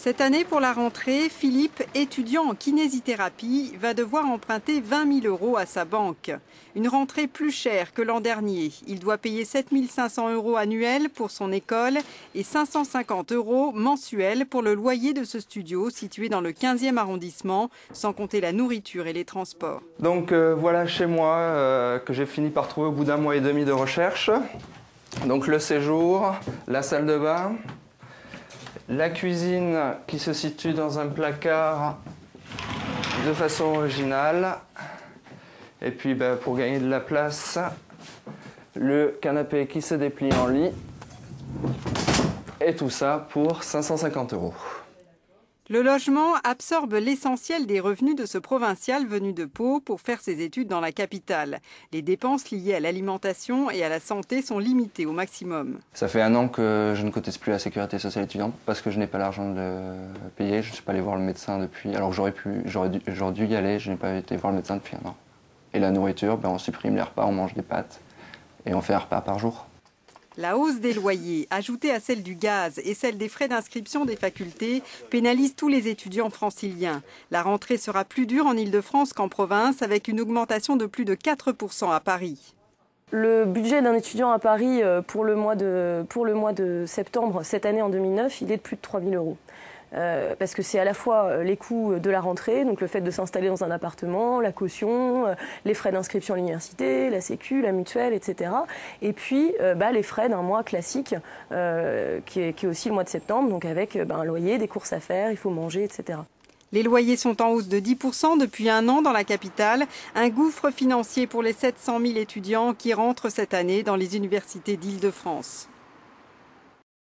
Cette année, pour la rentrée, Philippe, étudiant en kinésithérapie, va devoir emprunter 20 000 € à sa banque. Une rentrée plus chère que l'an dernier. Il doit payer 7 500 € annuels pour son école et 550 € mensuels pour le loyer de ce studio situé dans le 15e arrondissement, sans compter la nourriture et les transports. Donc voilà chez moi que j'ai fini par trouver au bout d'1 mois et demi de recherche. Donc le séjour, la salle de bain, la cuisine qui se situe dans un placard de façon originale. Et puis pour gagner de la place, le canapé qui se déplie en lit. Et tout ça pour 550 €. Le logement absorbe l'essentiel des revenus de ce provincial venu de Pau pour faire ses études dans la capitale. Les dépenses liées à l'alimentation et à la santé sont limitées au maximum. Ça fait 1 an que je ne cotise plus à la sécurité sociale étudiante parce que je n'ai pas l'argent de payer. Je ne suis pas allé voir le médecin depuis. Alors j'aurais dû y aller, je n'ai pas été voir le médecin depuis 1 an. Et la nourriture, on supprime les repas, on mange des pâtes et on fait un repas par jour. La hausse des loyers, ajoutée à celle du gaz et celle des frais d'inscription des facultés, pénalise tous les étudiants franciliens. La rentrée sera plus dure en Île-de-France qu'en province, avec une augmentation de plus de 4 % à Paris. Le budget d'un étudiant à Paris pour le mois de septembre, cette année en 2009, il est de plus de 3 000 €. Parce que c'est à la fois les coûts de la rentrée, donc le fait de s'installer dans un appartement, la caution, les frais d'inscription à l'université, la sécu, la mutuelle, etc. Et puis les frais d'un mois classique qui est aussi le mois de septembre, donc avec un loyer, des courses à faire, il faut manger, etc. Les loyers sont en hausse de 10 % depuis 1 an dans la capitale, un gouffre financier pour les 700 000 étudiants qui rentrent cette année dans les universités d'Île-de-France.